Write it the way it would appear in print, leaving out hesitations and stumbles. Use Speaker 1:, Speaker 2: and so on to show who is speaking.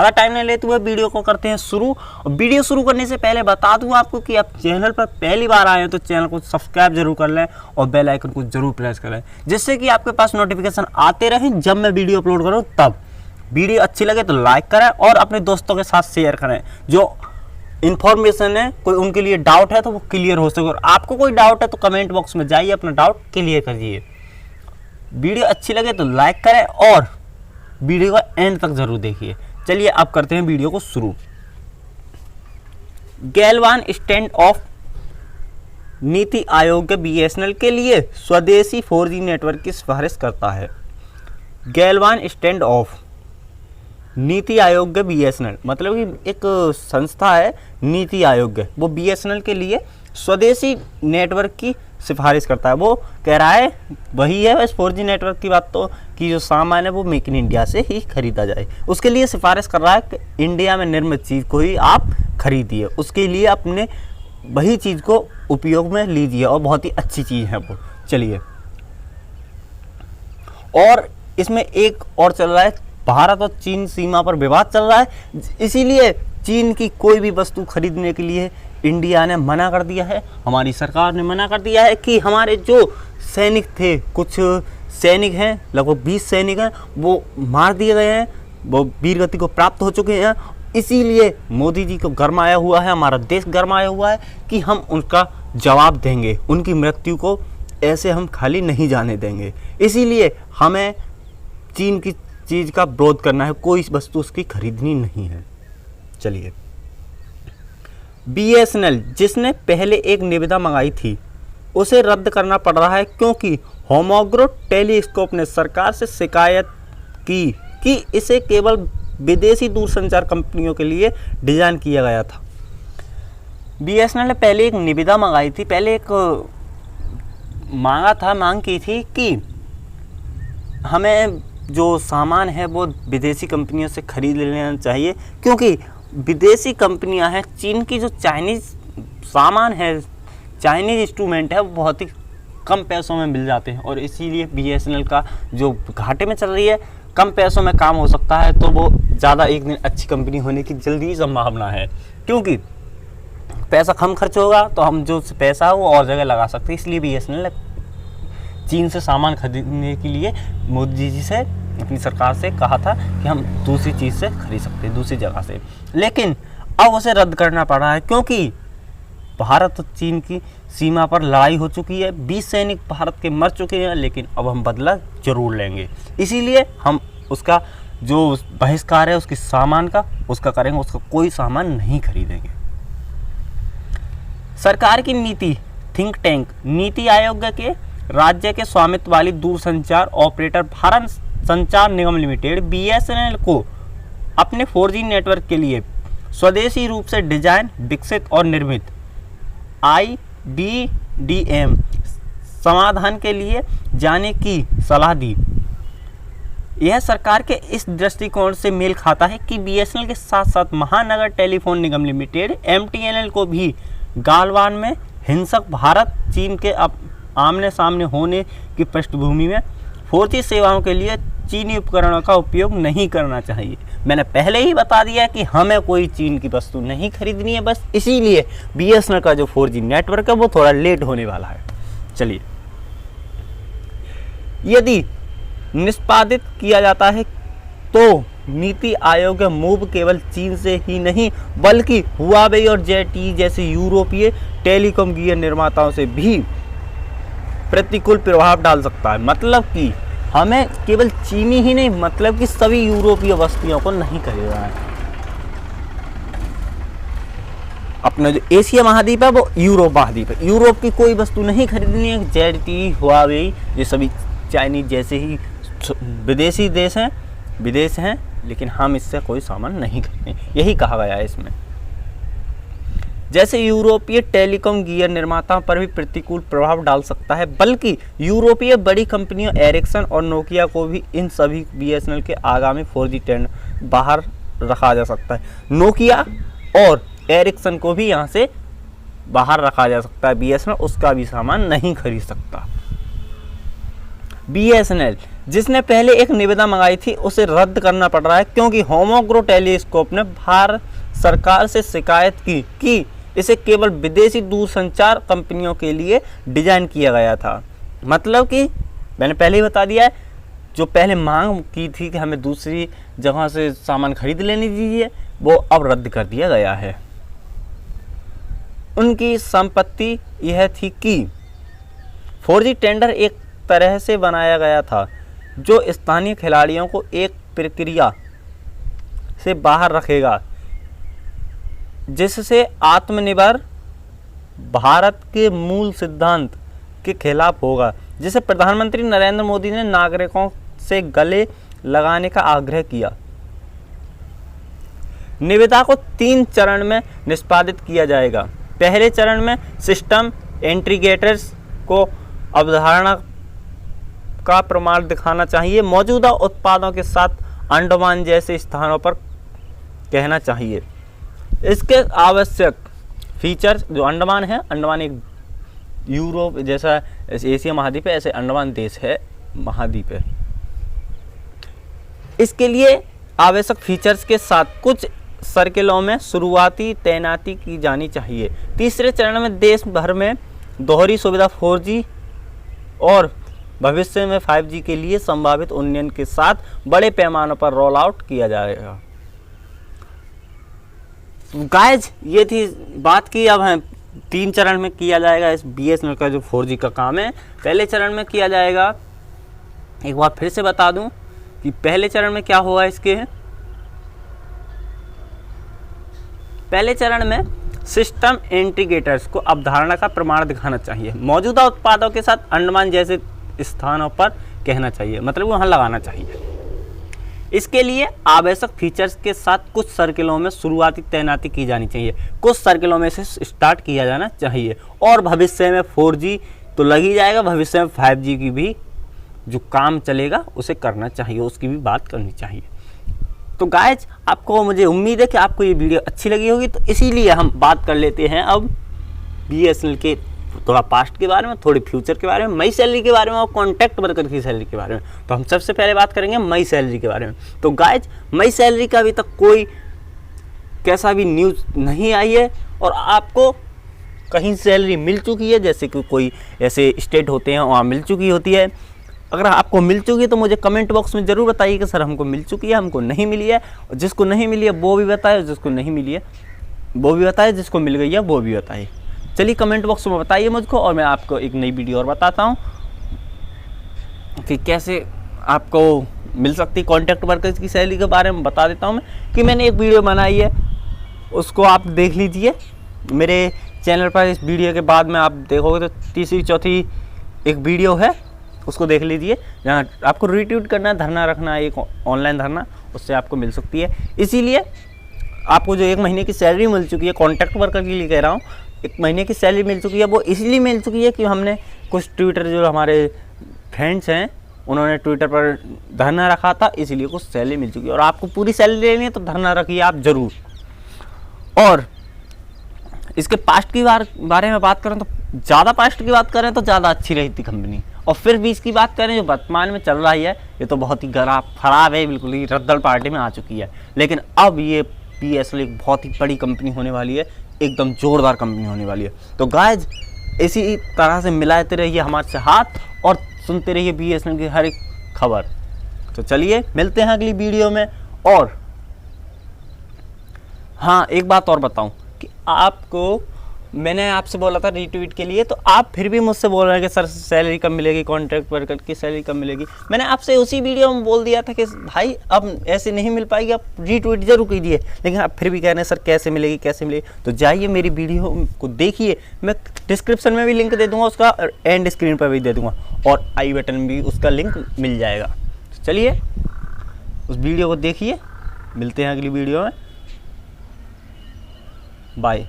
Speaker 1: ज़्यादा टाइम नहीं लेते हुए वीडियो को करते हैं शुरू। और वीडियो शुरू करने से पहले बता दूं आपको कि आप चैनल पर पहली बार आए हैं तो चैनल को सब्सक्राइब जरूर कर लें और बेल आइकन को जरूर प्रेस करें, जिससे कि आपके पास नोटिफिकेशन आते रहें जब मैं वीडियो अपलोड करूँ तब। वीडियो अच्छी लगे तो लाइक करें और अपने दोस्तों के साथ शेयर करें। जो इन्फॉर्मेशन है कोई उनके लिए डाउट है तो वो क्लियर हो सके, और आपको कोई डाउट है तो कमेंट बॉक्स में जाइए अपना डाउट क्लियर करिए। वीडियो अच्छी लगे तो लाइक करें और वीडियो का एंड तक जरूर देखिए। चलिए अब करते हैं वीडियो को शुरू। गैलवान stand of NITI Aayog BSNL के लिए स्वदेशी 4G नेटवर्क की सिफारिश करता है। गैलवान stand of NITI Aayog BSNL मतलब कि एक संस्था है नीति आयोग, वो BSNL के लिए स्वदेशी नेटवर्क की सिफारिश करता है। वो कह रहा है वही है बस 4G नेटवर्क की बात, तो कि जो सामान है वो मेक इन इंडिया से ही खरीदा जाए, उसके लिए सिफारिश कर रहा है कि इंडिया में निर्मित चीज़ को ही आप खरीदिए, उसके लिए अपने वही चीज़ को उपयोग में लीजिए और बहुत ही अच्छी चीज़ है वो। चलिए, और इसमें एक और चल रहा है, भारत और चीन सीमा पर विवाद चल रहा है, इसीलिए चीन की कोई भी वस्तु खरीदने के लिए इंडिया ने मना कर दिया है। हमारी सरकार ने मना कर दिया है कि हमारे जो सैनिक थे, कुछ सैनिक हैं, लगभग 20 सैनिक हैं, वो मार दिए गए हैं, वो वीरगति को प्राप्त हो चुके हैं। इसीलिए मोदी जी को गरमाया हुआ है, हमारा देश गरमाया हुआ है कि हम उनका जवाब देंगे, उनकी मृत्यु को ऐसे हम खाली नहीं जाने देंगे। इसीलिए हमें चीन की चीज़ का विरोध करना है, कोई वस्तु उसकी खरीदनी नहीं है। चलिए, BSNL जिसने पहले एक निविदा मंगाई थी उसे रद्द करना पड़ रहा है क्योंकि होमोग्रो टेलीस्कोप ने सरकार से शिकायत की कि इसे केवल विदेशी दूरसंचार कंपनियों के लिए डिजाइन किया गया था। BSNL ने पहले एक निविदा मंगाई थी, पहले एक मांग की थी कि हमें जो सामान है वो विदेशी कंपनियों से खरीद लेना चाहिए, क्योंकि विदेशी कंपनियां हैं, चीन की जो चाइनीज़ सामान है, चाइनीज़ इंस्ट्रूमेंट है, वो बहुत ही कम पैसों में मिल जाते हैं, और इसीलिए BSNL का जो घाटे में चल रही है, कम पैसों में काम हो सकता है, तो वो ज़्यादा एक दिन अच्छी कंपनी होने की जल्दी संभावना है, क्योंकि पैसा कम खर्च होगा तो हम जो पैसा है वो और जगह लगा सकते हैं। इसलिए BSNL ने चीन से सामान खरीदने के लिए मोदी जी से, अपनी सरकार से कहा था कि हम दूसरी चीज़ से खरीद सकते हैं, दूसरी जगह से, लेकिन अब उसे रद्द करना पड़ रहा है क्योंकि भारत और चीन की सीमा पर लड़ाई हो चुकी है। 20 सैनिक भारत के मर चुके हैं, लेकिन अब हम बदला जरूर लेंगे, इसीलिए हम उसका जो बहिष्कार है उसके सामान का उसका करेंगे, उसका कोई सामान नहीं खरीदेंगे। सरकार की नीति थिंक टैंक नीति आयोग के राज्य के स्वामित्व वाली दूरसंचार ऑपरेटर भारत संचार निगम लिमिटेड BSNL को अपने 4G नेटवर्क के लिए स्वदेशी रूप से डिजाइन, विकसित और निर्मित IBDM समाधान के लिए जाने की सलाह दी। यह सरकार के इस दृष्टिकोण से मेल खाता है कि BSNL के साथ साथ महानगर टेलीफोन निगम लिमिटेड MTNL को भी गालवान में हिंसक भारत चीन के आमने सामने होने की पृष्ठभूमि में 4G सेवाओं के लिए चीनी उपकरणों का उपयोग नहीं करना चाहिए। मैंने पहले ही बता दिया कि हमें कोई चीन की वस्तु नहीं खरीदनी है, बस इसीलिए BSNL का जो 4G नेटवर्क है वो थोड़ा लेट होने वाला है। चलिए, यदि निष्पादित किया जाता है तो नीति आयोग का मूव केवल चीन से ही नहीं बल्कि हुआवे और ZTE जैसे यूरोपीय टेलीकॉम गियर निर्माताओं से भी प्रतिकूल प्रभाव डाल सकता है। मतलब कि हमें केवल चीनी ही नहीं, मतलब कि सभी यूरोपीय वस्तुओं को नहीं खरीदना है। अपना जो एशिया महाद्वीप है वो यूरोप महाद्वीप है, यूरोप की कोई वस्तु नहीं खरीदनी है। ZTE, हुआवे ये सभी चाइनीज जैसे ही विदेशी विदेश हैं, लेकिन हम इससे कोई सामान नहीं खरीदें, यही कहा गया है इसमें। जैसे यूरोपीय टेलीकॉम गियर निर्माताओं पर भी प्रतिकूल प्रभाव डाल सकता है, बल्कि यूरोपीय बड़ी कंपनियों एरिक्सन और नोकिया को भी इन सभी BSNL के आगामी 4G टेंडर बाहर रखा जा सकता है। नोकिया और एरिक्सन को भी यहाँ से बाहर रखा जा सकता है, BSNL उसका भी सामान नहीं खरीद सकता। BSNL जिसने पहले एक निविदा मंगाई थी उसे रद्द करना पड़ रहा है, क्योंकि होमोग्रो टेलीस्कोप ने भारत सरकार से शिकायत की कि इसे केवल विदेशी दूरसंचार कंपनियों के लिए डिजाइन किया गया था। मतलब कि मैंने पहले ही बता दिया है, जो पहले मांग की थी कि हमें दूसरी जगह से सामान खरीद लेने दीजिए, वो अब रद्द कर दिया गया है। उनकी संपत्ति यह थी कि 4G टेंडर एक तरह से बनाया गया था जो स्थानीय खिलाड़ियों को एक प्रक्रिया से बाहर रखेगा, जिससे आत्मनिर्भर भारत के मूल सिद्धांत के खिलाफ होगा, जिसे प्रधानमंत्री नरेंद्र मोदी ने नागरिकों से गले लगाने का आग्रह किया। निविदा को 3 चरण में निष्पादित किया जाएगा। पहले चरण में सिस्टम इंटीग्रेटर्स को अवधारणा का प्रमाण दिखाना चाहिए, मौजूदा उत्पादों के साथ अंडमान जैसे स्थानों पर कहना चाहिए। इसके आवश्यक फीचर्स, जो अंडमान है, अंडमान एक यूरोप जैसा एशिया महाद्वीप है, ऐसे अंडमान देश है, महाद्वीप है। इसके लिए आवश्यक फीचर्स के साथ कुछ सर्किलों में शुरुआती तैनाती की जानी चाहिए। तीसरे चरण में देश भर में दोहरी सुविधा 4G और भविष्य में 5G के लिए संभावित उन्नयन के साथ बड़े पैमाने पर रोल आउट किया जाएगा। गाइज, ये थी बात की। अब है 3 चरण में किया जाएगा इस BSNL का जो 4G का काम है। पहले चरण में किया जाएगा, एक बार फिर से बता दूं कि पहले चरण में क्या होगा इसके। पहले चरण में सिस्टम इंटीग्रेटर्स को अवधारणा का प्रमाण दिखाना चाहिए, मौजूदा उत्पादों के साथ अंडमान जैसे स्थानों पर कहना चाहिए, मतलब वहाँ लगाना चाहिए। इसके लिए आवश्यक फीचर्स के साथ कुछ सर्किलों में शुरुआती तैनाती की जानी चाहिए, कुछ सर्किलों में से स्टार्ट किया जाना चाहिए, और भविष्य में 4G तो लग ही जाएगा, भविष्य में 5G की भी जो काम चलेगा उसे करना चाहिए, उसकी भी बात करनी चाहिए। तो गाइज, आपको, मुझे उम्मीद है कि आपको ये वीडियो अच्छी लगी होगी, तो इसीलिए हम बात कर लेते हैं अब BSNL के थोड़ा पास्ट के बारे में, थोड़ी फ्यूचर के बारे में, मई सैलरी के बारे में और कॉन्ट्रैक्ट वर्कर की सैलरी के बारे में। तो हम सबसे पहले बात करेंगे मई सैलरी के बारे में। तो गाइज, मई सैलरी का अभी तक कोई कैसा भी न्यूज़ नहीं आई है, और आपको कहीं सैलरी मिल चुकी है, जैसे कि कोई ऐसे स्टेट होते हैं वहाँ मिल चुकी होती है। अगर आपको मिल चुकी है तो मुझे कमेंट बॉक्स में ज़रूर बताइए कि सर हमको मिल चुकी है, हमको नहीं मिली है। और जिसको नहीं मिली है वो भी बताए, जिसको नहीं मिली है वो भी बताए, जिसको मिल गई है वो भी बताए। चलिए कमेंट बॉक्स में बताइए मुझको, और मैं आपको एक नई वीडियो और बताता हूँ कि कैसे आपको मिल सकती है कॉन्ट्रैक्ट वर्कर्स की सैलरी के बारे में बता देता हूँ मैं, कि मैंने एक वीडियो बनाई है, उसको आप देख लीजिए मेरे चैनल पर। इस वीडियो के बाद में आप देखोगे तो तीसरी चौथी एक वीडियो है, उसको देख लीजिए, जहाँ आपको रीट्वीट करना है, धरना रखना है, एक ऑनलाइन धरना, उससे आपको मिल सकती है। इसीलिए आपको जो 1 महीने की सैलरी मिल चुकी है, कॉन्ट्रैक्ट वर्कर के लिए कह रहा हूँ, 1 महीने की सैलरी मिल चुकी है, वो इसलिए मिल चुकी है कि हमने कुछ ट्विटर, जो हमारे फ्रेंड्स हैं, उन्होंने ट्विटर पर धरना रखा था, इसलिए कुछ सैलरी मिल चुकी है। और आपको पूरी सैलरी लेनी है तो धरना रखिए आप ज़रूर। और इसके पास्ट की बारे में बात करें तो ज़्यादा पास्ट की बात करें तो ज़्यादा अच्छी रही थी कंपनी, और फिर भी इसकी बात करें जो वर्तमान में चल रही है, ये तो बहुत ही खराब है, बिल्कुल ही रद्दल पार्टी में आ चुकी है। लेकिन अब ये BSNL एक बहुत ही बड़ी कंपनी होने वाली है, एकदम जोरदार कंपनी होने वाली है। तो गाइज, इसी तरह से मिलाते रहिए हमारे से हाथ, और सुनते रहिए BSNL की हर एक खबर। तो चलिए मिलते हैं अगली वीडियो में। और हाँ, एक बात और बताऊं कि आपको, मैंने आपसे बोला था रीट्वीट के लिए, तो आप फिर भी मुझसे बोल रहे हैं कि सर सैलरी कब मिलेगी, कॉन्ट्रैक्ट वर्कर की सैलरी कब मिलेगी। मैंने आपसे उसी वीडियो में बोल दिया था कि भाई अब ऐसे नहीं मिल पाएगी, आप रीट्वीट जरूर कीजिए, लेकिन आप फिर भी कह रहे हैं सर कैसे मिलेगी, कैसे मिलेगी। तो जाइए मेरी वीडियो को देखिए, मैं डिस्क्रिप्शन में भी लिंक दे दूँगा उसका, एंड स्क्रीन पर भी दे दूँगा, और आई बटन में भी उसका लिंक मिल जाएगा। तो चलिए उस वीडियो को देखिए, मिलते हैं अगली वीडियो में, बाय।